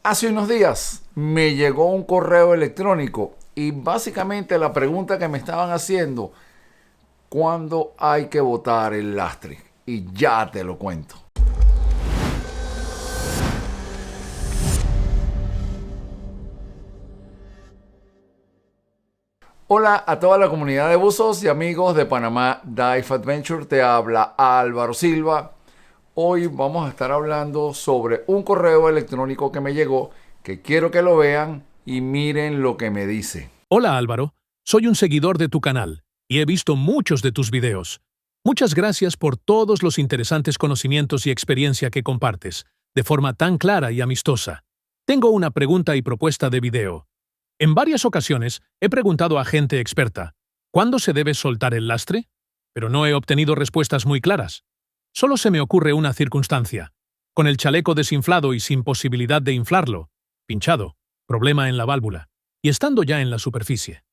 Hace unos días me llegó un correo electrónico y básicamente la pregunta que me estaban haciendo, ¿cuándo hay que botar el lastre? Y ya te lo cuento. Hola a toda la comunidad de buzos y amigos de Panamá Dive Adventure, te habla Álvaro Silva. Hoy vamos a estar hablando sobre un correo electrónico que me llegó, que quiero que lo vean y miren lo que me dice. Hola Álvaro, soy un seguidor de tu canal y he visto muchos de tus videos. Muchas gracias por todos los interesantes conocimientos y experiencia que compartes, de forma tan clara y amistosa. Tengo una pregunta y propuesta de video. En varias ocasiones he preguntado a gente experta, ¿cuándo se debe soltar el lastre? Pero no he obtenido respuestas muy claras. Solo se me ocurre una circunstancia. Con el chaleco desinflado y sin posibilidad de inflarlo, pinchado, problema en la válvula, y estando ya en la superficie.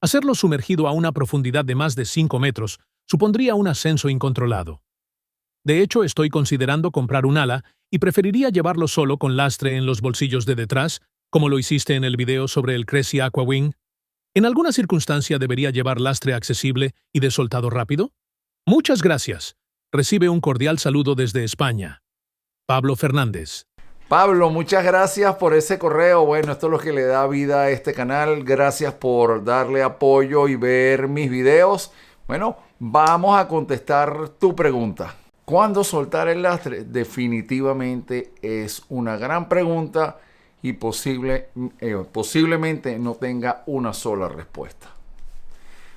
Hacerlo sumergido a una profundidad de más de 5 metros supondría un ascenso incontrolado. De hecho, estoy considerando comprar un ala y preferiría llevarlo solo con lastre en los bolsillos de detrás, como lo hiciste en el video sobre el Crazy Aqua Wing. ¿En alguna circunstancia debería llevar lastre accesible y de soltado rápido? Muchas gracias. Recibe un cordial saludo desde España. Pablo Fernández. Pablo, muchas gracias por ese correo. Bueno, esto es lo que le da vida a este canal. Gracias por darle apoyo y ver mis videos. Bueno, vamos a contestar tu pregunta. ¿Cuándo soltar el lastre? Definitivamente es una gran pregunta y posiblemente no tenga una sola respuesta.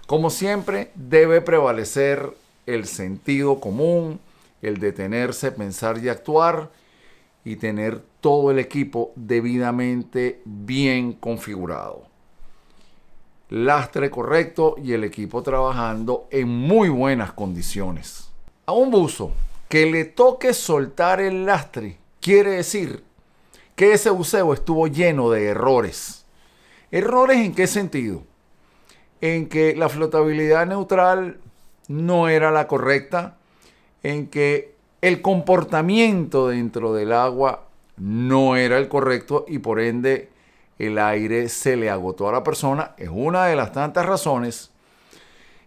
Como siempre, debe prevalecer el sentido común, el detenerse, pensar y actuar, y tener todo el equipo debidamente bien configurado. Lastre correcto y el equipo trabajando en muy buenas condiciones. A un buzo que le toque soltar el lastre quiere decir que ese buceo estuvo lleno de errores. ¿Errores en qué sentido? En que la flotabilidad neutral no era la correcta, en que el comportamiento dentro del agua no era el correcto y por ende el aire se le agotó a la persona. Es una de las tantas razones.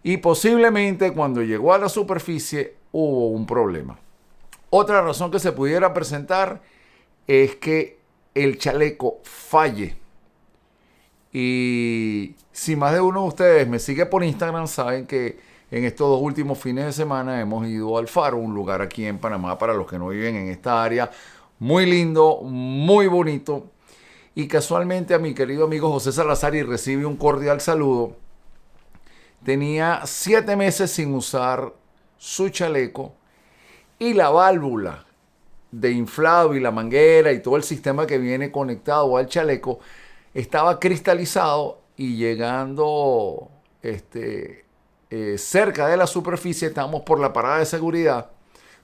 Y posiblemente cuando llegó a la superficie hubo un problema. Otra razón que se pudiera presentar es que el chaleco falle. Y si más de uno de ustedes me sigue por Instagram, saben que en estos 2 últimos fines de semana hemos ido al Faro, un lugar aquí en Panamá para los que no viven en esta área. Muy lindo, muy bonito. Y casualmente a mi querido amigo José Salazar y recibe un cordial saludo. Tenía 7 meses sin usar su chaleco y la válvula de inflado y la manguera y todo el sistema que viene conectado al chaleco estaba cristalizado y llegando cerca de la superficie, estábamos por la parada de seguridad,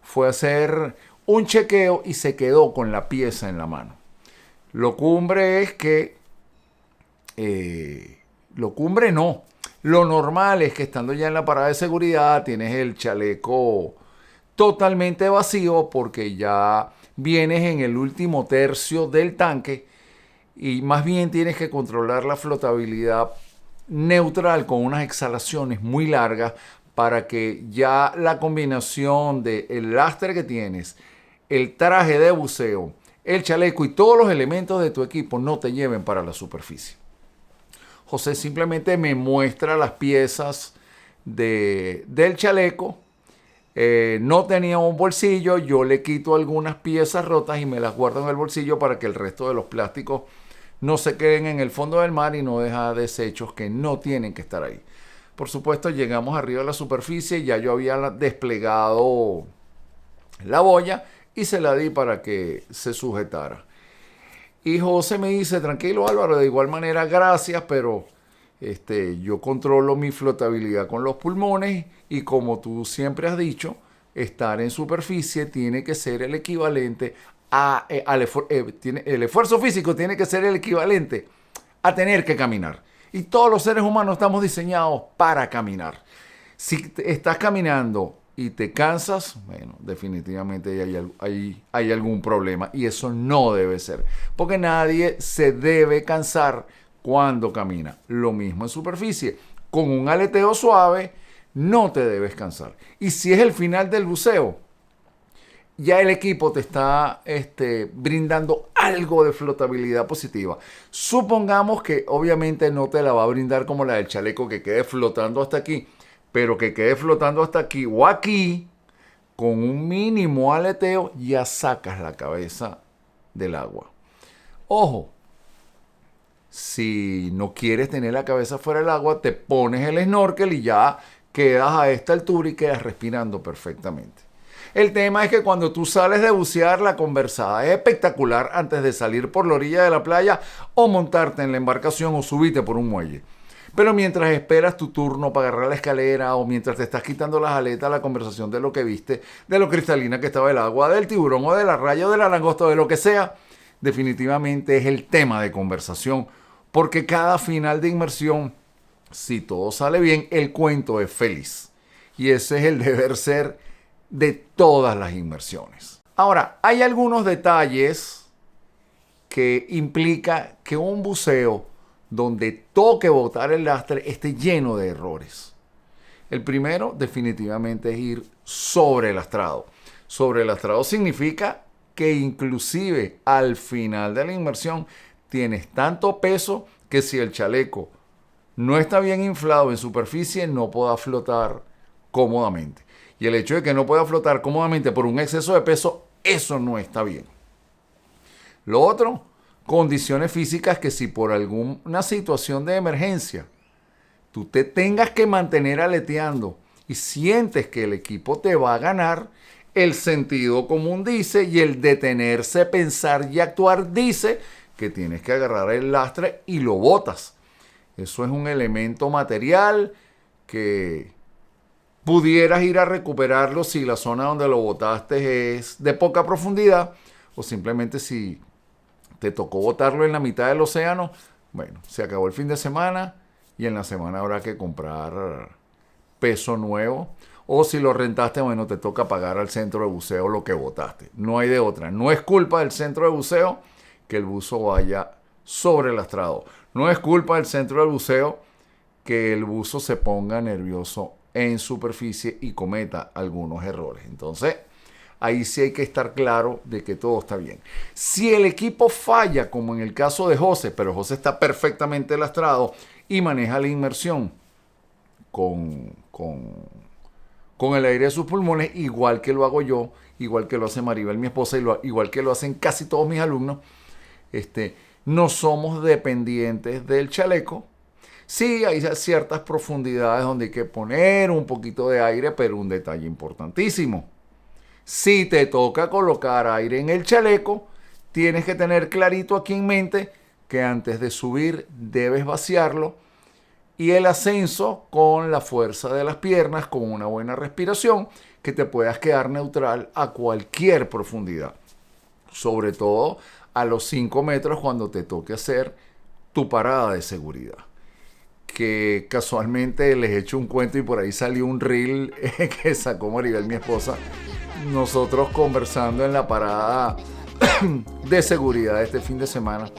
fue a hacer un chequeo y se quedó con la pieza en la mano. Lo cumbre es que, lo normal es que estando ya en la parada de seguridad tienes el chaleco totalmente vacío porque ya vienes en el último tercio del tanque y más bien tienes que controlar la flotabilidad neutral con unas exhalaciones muy largas para que ya la combinación del lastre que tienes, el traje de buceo, el chaleco y todos los elementos de tu equipo no te lleven para la superficie. José simplemente me muestra las piezas del chaleco. No tenía un bolsillo, yo le quito algunas piezas rotas y me las guardo en el bolsillo para que el resto de los plásticos no se queden en el fondo del mar y no deja desechos que no tienen que estar ahí. Por supuesto, llegamos arriba de la superficie y ya yo había desplegado la boya y se la di para que se sujetara. Y José me dice, tranquilo Álvaro, de igual manera gracias, pero yo controlo mi flotabilidad con los pulmones y como tú siempre has dicho, estar en superficie tiene que ser el equivalente el esfuerzo físico tiene que ser el equivalente a tener que caminar. Y todos los seres humanos estamos diseñados para caminar. Si estás caminando y te cansas, bueno, definitivamente hay algún problema y eso no debe ser, porque nadie se debe cansar cuando camina. Lo mismo en superficie, con un aleteo suave no te debes cansar. Y si es el final del buceo, ya el equipo te está brindando algo de flotabilidad positiva. Supongamos que obviamente no te la va a brindar como la del chaleco, que quede flotando hasta aquí, pero que quede flotando hasta aquí o aquí, con un mínimo aleteo, ya sacas la cabeza del agua. Ojo, si no quieres tener la cabeza fuera del agua, te pones el snorkel y ya quedas a esta altura y quedas respirando perfectamente. El tema es que cuando tú sales de bucear, la conversada es espectacular antes de salir por la orilla de la playa o montarte en la embarcación o subirte por un muelle. Pero mientras esperas tu turno para agarrar la escalera o mientras te estás quitando las aletas, la conversación de lo que viste, de lo cristalina que estaba el agua, del tiburón o de la raya o de la langosta o de lo que sea, definitivamente es el tema de conversación. Porque cada final de inmersión, si todo sale bien, el cuento es feliz. Y ese es el deber ser de todas las inmersiones. Ahora, hay algunos detalles que implica que un buceo donde toque botar el lastre esté lleno de errores. El primero definitivamente es ir sobrelastrado. Sobrelastrado significa que inclusive al final de la inmersión tienes tanto peso que si el chaleco no está bien inflado en superficie no pueda flotar cómodamente. Y el hecho de que no pueda flotar cómodamente por un exceso de peso, eso no está bien. Lo otro, condiciones físicas que si por alguna situación de emergencia tú te tengas que mantener aleteando y sientes que el equipo te va a ganar, el sentido común dice y el detenerse, pensar y actuar dice que tienes que agarrar el lastre y lo botas. Eso es un elemento material que pudieras ir a recuperarlo si la zona donde lo botaste es de poca profundidad o simplemente si te tocó botarlo en la mitad del océano. Bueno, se acabó el fin de semana y en la semana habrá que comprar peso nuevo. O si lo rentaste, bueno, te toca pagar al centro de buceo lo que botaste. No hay de otra. No es culpa del centro de buceo que el buzo vaya sobrelastrado. No es culpa del centro de buceo que el buzo se ponga nervioso en superficie y cometa algunos errores. Entonces, ahí sí hay que estar claro de que todo está bien. Si el equipo falla, como en el caso de José, pero José está perfectamente lastrado y maneja la inmersión con el aire de sus pulmones, igual que lo hago yo, igual que lo hace Maribel, mi esposa, igual que lo hacen casi todos mis alumnos, no somos dependientes del chaleco. Sí, hay ciertas profundidades donde hay que poner un poquito de aire, pero un detalle importantísimo. Si te toca colocar aire en el chaleco, tienes que tener clarito aquí en mente que antes de subir debes vaciarlo y el ascenso con la fuerza de las piernas, con una buena respiración, que te puedas quedar neutral a cualquier profundidad. Sobre todo a los 5 metros cuando te toque hacer tu parada de seguridad. Que casualmente les he hecho un cuento y por ahí salió un reel que sacó Maribel, mi esposa, nosotros conversando en la parada de seguridad este fin de semana,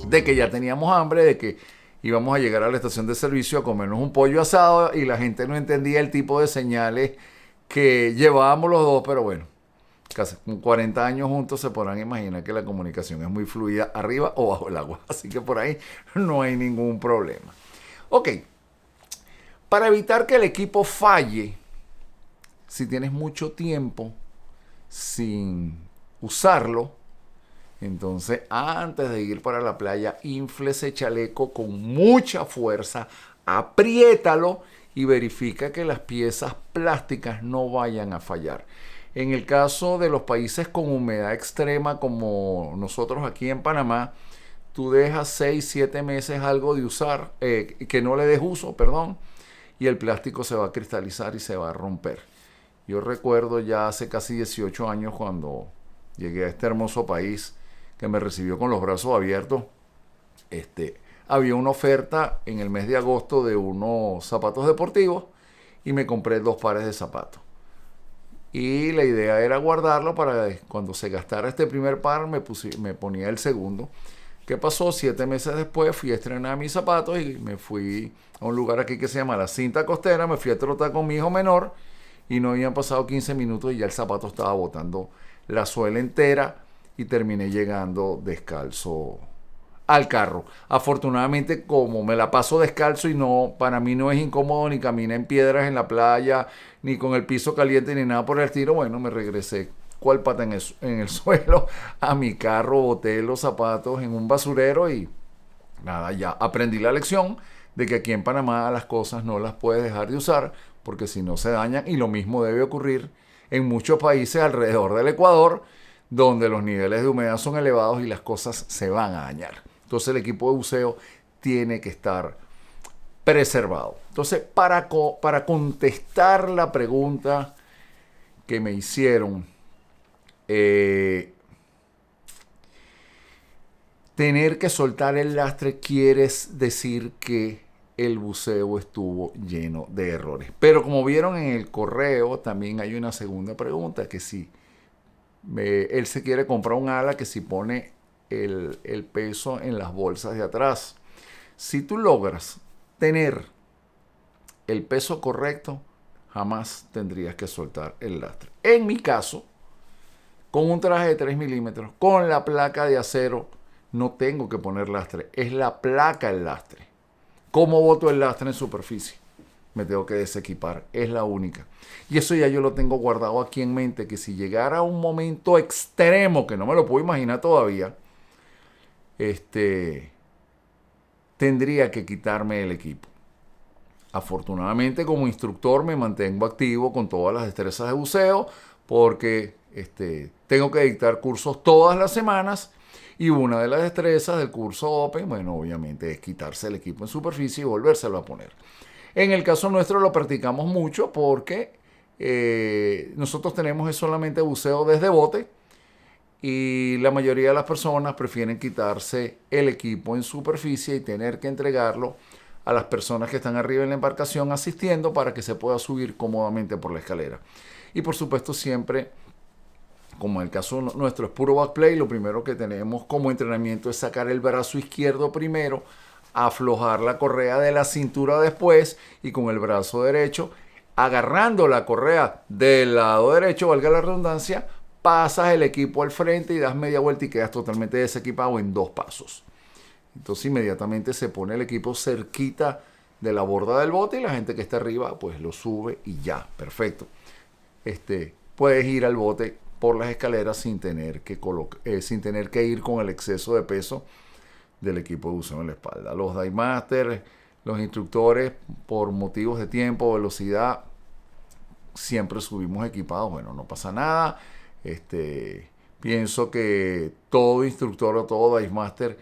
de que ya teníamos hambre, de que íbamos a llegar a la estación de servicio a comernos un pollo asado y la gente no entendía el tipo de señales que llevábamos los dos, pero bueno, casi con 40 años juntos se podrán imaginar que la comunicación es muy fluida arriba o bajo el agua, así que por ahí no hay ningún problema. Ok, para evitar que el equipo falle, si tienes mucho tiempo sin usarlo, entonces antes de ir para la playa, infle ese chaleco con mucha fuerza, apriétalo y verifica que las piezas plásticas no vayan a fallar. En el caso de los países con humedad extrema como nosotros aquí en Panamá, tú dejas 6, 7 meses algo de usar, que no le des uso, perdón, y el plástico se va a cristalizar y se va a romper. Yo recuerdo ya hace casi 18 años cuando llegué a este hermoso país que me recibió con los brazos abiertos, había una oferta en el mes de agosto de unos zapatos deportivos y me compré 2 pares de zapatos. y la idea era guardarlo para cuando se gastara este primer par me ponía el segundo. ¿Qué pasó? 7 meses después fui a estrenar mis zapatos y me fui a un lugar aquí que se llama La Cinta Costera, me fui a trotar con mi hijo menor y no habían pasado 15 minutos y ya el zapato estaba botando la suela entera y terminé llegando descalzo al carro. Afortunadamente, como me la paso descalzo y no, para mí no es incómodo ni caminar en piedras en la playa, ni con el piso caliente, ni nada por el estilo, bueno, me regresé cual pata en el suelo a mi carro, boté los zapatos en un basurero y nada, ya aprendí la lección de que aquí en Panamá las cosas no las puedes dejar de usar porque si no se dañan, y lo mismo debe ocurrir en muchos países alrededor del Ecuador donde los niveles de humedad son elevados y las cosas se van a dañar. Entonces el equipo de buceo tiene que estar preservado. Entonces, para contestar la pregunta que me hicieron, tener que soltar el lastre quiere decir que el buceo estuvo lleno de errores. Pero como vieron en el correo, también hay una segunda pregunta, que si él se quiere comprar un ala, que si pone el peso en las bolsas de atrás. Si tú logras tener el peso correcto, jamás tendrías que soltar el lastre. En mi caso, con un traje de 3 milímetros, con la placa de acero, no tengo que poner lastre. Es la placa el lastre. ¿Cómo boto el lastre en superficie? Me tengo que desequipar. Es la única. Y eso ya yo lo tengo guardado aquí en mente, que si llegara un momento extremo, que no me lo puedo imaginar todavía, tendría que quitarme el equipo. Afortunadamente, como instructor me mantengo activo con todas las destrezas de buceo, porque tengo que dictar cursos todas las semanas, y una de las destrezas del curso Open, bueno, obviamente es quitarse el equipo en superficie y volvérselo a poner. En el caso nuestro lo practicamos mucho porque nosotros tenemos solamente buceo desde bote, y la mayoría de las personas prefieren quitarse el equipo en superficie y tener que entregarlo a las personas que están arriba en la embarcación asistiendo para que se pueda subir cómodamente por la escalera. Y por supuesto siempre, como en el caso nuestro es puro backplay, lo primero que tenemos como entrenamiento es sacar el brazo izquierdo primero, aflojar la correa de la cintura después, y con el brazo derecho, agarrando la correa del lado derecho, valga la redundancia, pasas el equipo al frente y das media vuelta y quedas totalmente desequipado en 2 pasos. Entonces inmediatamente se pone el equipo cerquita de la borda del bote y la gente que está arriba pues lo sube y ya, perfecto. Puedes ir al bote por las escaleras sin tener que ir con el exceso de peso del equipo de buceo en la espalda. Los dive masters, los instructores, por motivos de tiempo, velocidad, siempre subimos equipados. Bueno, no pasa nada. Pienso que todo instructor o todo dive master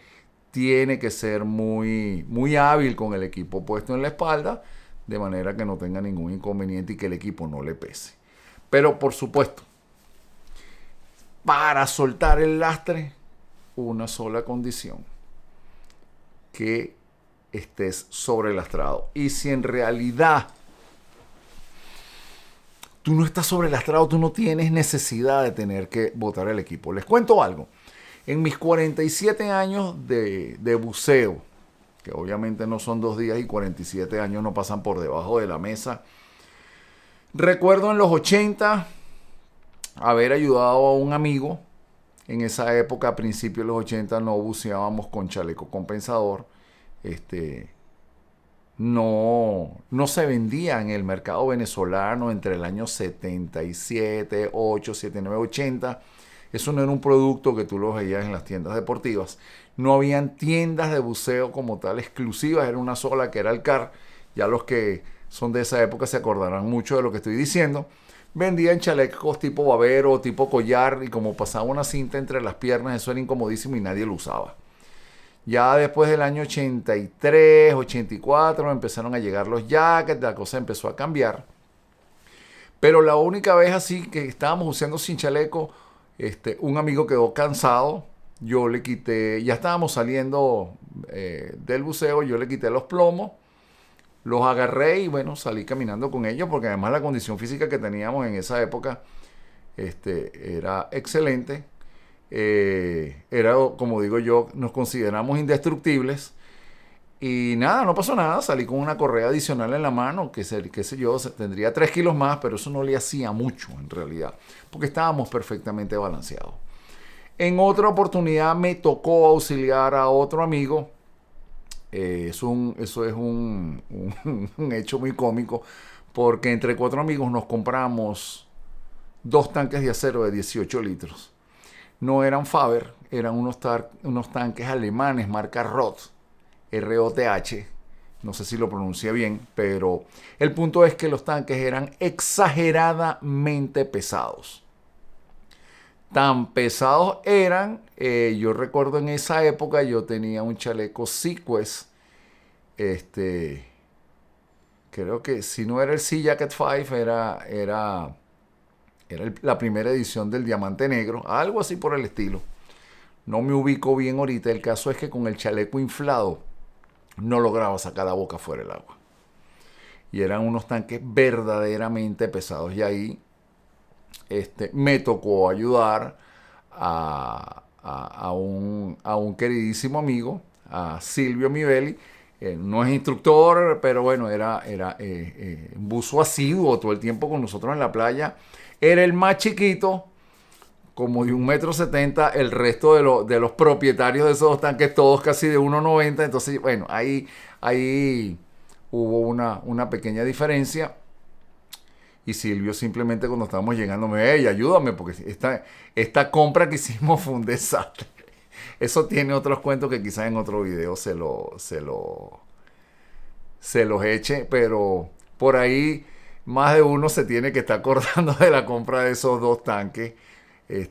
tiene que ser muy, muy hábil con el equipo puesto en la espalda, de manera que no tenga ningún inconveniente y que el equipo no le pese. Pero por supuesto, para soltar el lastre, una sola condición: que estés sobrelastrado. Y si en realidad tú no estás sobrelastrado, tú no tienes necesidad de tener que botar el equipo. Les cuento algo. En mis 47 años de buceo, que obviamente no son 2 días y 47 años no pasan por debajo de la mesa, recuerdo en los 80 haber ayudado a un amigo. En esa época, a principios de los 80, no buceábamos con chaleco compensador. No se vendía en el mercado venezolano entre el año 77, 8, 79, 80. Eso no era un producto que tú lo veías en las tiendas deportivas. No habían tiendas de buceo como tal exclusivas, era una sola que era el CAR. Ya los que son de esa época se acordarán mucho de lo que estoy diciendo. Vendían chalecos tipo babero, tipo collar, y como pasaba una cinta entre las piernas, eso era incomodísimo y nadie lo usaba. Ya después del año 83, 84 empezaron a llegar los jackets, la cosa empezó a cambiar. Pero la única vez así que estábamos buceando sin chaleco, un amigo quedó cansado. Yo le quité, ya estábamos saliendo del buceo, yo le quité los plomos, los agarré y bueno, salí caminando con ellos, porque además la condición física que teníamos en esa época Era excelente. Era, como digo yo, nos consideramos indestructibles. Y nada, no pasó nada. Salí con una correa adicional en la mano, qué sé yo, tendría 3 kilos más, pero eso no le hacía mucho en realidad, porque estábamos perfectamente balanceados. En otra oportunidad me tocó auxiliar a otro amigo. Eso es un hecho muy cómico, porque entre 4 amigos nos compramos 2 tanques de acero de 18 litros. No eran Faber, eran unos tanques alemanes marca Roth, ROTH. No sé si lo pronuncié bien, pero el punto es que los tanques eran exageradamente pesados. Tan pesados eran, yo recuerdo en esa época yo tenía un chaleco Sequest, creo que si no era el Sea Jacket 5, era la primera edición del Diamante Negro, algo así por el estilo. No me ubico bien ahorita, el caso es que con el chaleco inflado no lograba sacar la boca fuera del agua. Y eran unos tanques verdaderamente pesados. Y ahí me tocó ayudar a un queridísimo amigo, a Silvio Mivelli. No es instructor, pero bueno, era un buzo asiduo todo el tiempo con nosotros en la playa. Era el más chiquito, como de 1,70 m, el resto de los propietarios de esos dos tanques, todos casi de 1,90 m. Entonces, bueno, ahí hubo una pequeña diferencia. Y Silvio simplemente cuando estábamos llegando me dijo, hey, ayúdame, porque esta compra que hicimos fue un desastre. Eso tiene otros cuentos que quizás en otro video se los eche, pero por ahí más de uno se tiene que estar acordando de la compra de esos 2 tanques.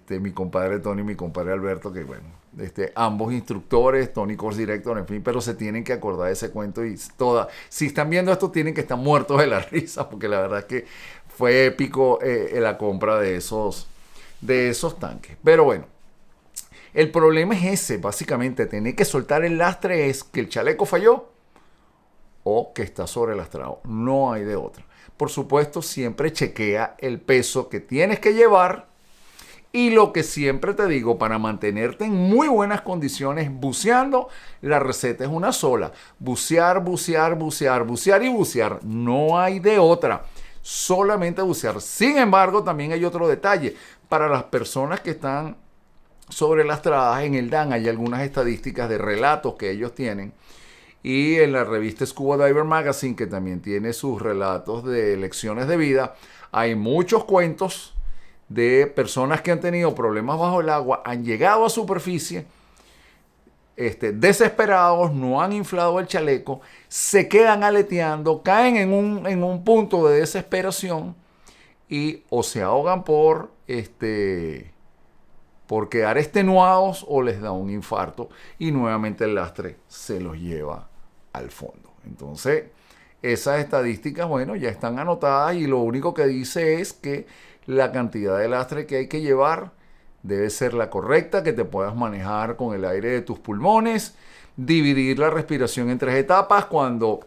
Mi compadre Tony y mi compadre Alberto, que bueno, ambos instructores, Tony Course Director, en fin, pero se tienen que acordar de ese cuento y si están viendo esto tienen que estar muertos de la risa, porque la verdad es que fue épico la compra de esos tanques. Pero bueno, el problema es ese, básicamente, tener que soltar el lastre es que el chaleco falló o que está sobrelastrado, no hay de otra. Por supuesto, siempre chequea el peso que tienes que llevar. Y lo que siempre te digo, para mantenerte en muy buenas condiciones buceando, la receta es una sola. Bucear, bucear, bucear, bucear y bucear. No hay de otra. Solamente bucear. Sin embargo, también hay otro detalle. Para las personas que están sobrelastradas, en el DAN hay algunas estadísticas de relatos que ellos tienen. Y en la revista Scuba Diver Magazine, que también tiene sus relatos de lecciones de vida, hay muchos cuentos de personas que han tenido problemas bajo el agua, han llegado a superficie, desesperados, no han inflado el chaleco, se quedan aleteando, caen en un punto de desesperación y o se ahogan por quedar extenuados o les da un infarto y nuevamente el lastre se los lleva al fondo. Entonces, esas estadísticas, bueno, ya están anotadas y lo único que dice es que la cantidad de lastre que hay que llevar debe ser la correcta, que te puedas manejar con el aire de tus pulmones, dividir la respiración en 3 etapas. Cuando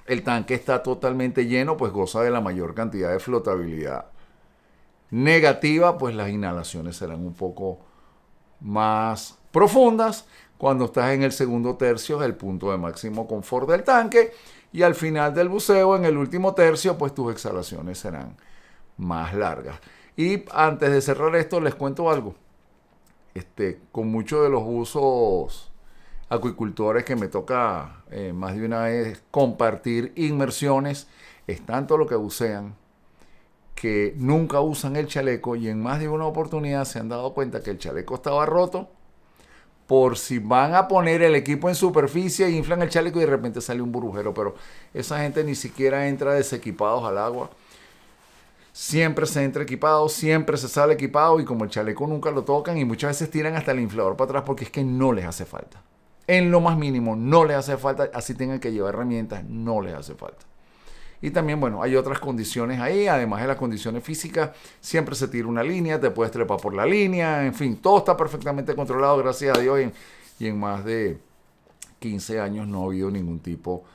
el tanque está totalmente lleno, pues goza de la mayor cantidad de flotabilidad negativa, pues las inhalaciones serán un poco más profundas. Cuando estás en el segundo tercio es el punto de máximo confort del tanque y al final del buceo, en el último tercio, pues tus exhalaciones serán más largas. Y antes de cerrar esto, les cuento algo. Con muchos de los buzos acuicultores que me toca más de una vez compartir inmersiones, es tanto lo que bucean que nunca usan el chaleco y en más de una oportunidad se han dado cuenta que el chaleco estaba roto por si van a poner el equipo en superficie, inflan el chaleco y de repente sale un burbujero, pero esa gente ni siquiera entra desequipados al agua. Siempre se entra equipado, siempre se sale equipado y como el chaleco nunca lo tocan y muchas veces tiran hasta el inflador para atrás porque es que no les hace falta. En lo más mínimo no les hace falta, así tengan que llevar herramientas, no les hace falta. Y también, bueno, hay otras condiciones ahí, además de las condiciones físicas, siempre se tira una línea, te puedes trepar por la línea, en fin, todo está perfectamente controlado, gracias a Dios, y en más de 15 años no ha habido ningún tipo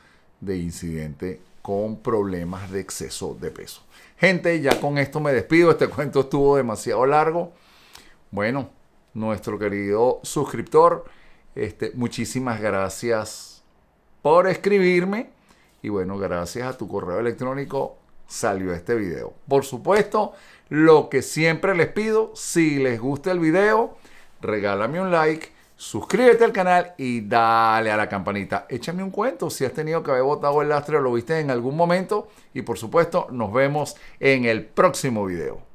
de incidente con problemas de exceso de peso. Gente, ya con esto me despido. Este cuento estuvo demasiado largo. Bueno, nuestro querido suscriptor, muchísimas gracias por escribirme. Y bueno, gracias a tu correo electrónico salió este video. Por supuesto, lo que siempre les pido, si les gusta el video, regálame un like, suscríbete al canal y dale a la campanita. Échame un cuento si has tenido que haber botado el lastre o lo viste en algún momento. Y por supuesto, nos vemos en el próximo video.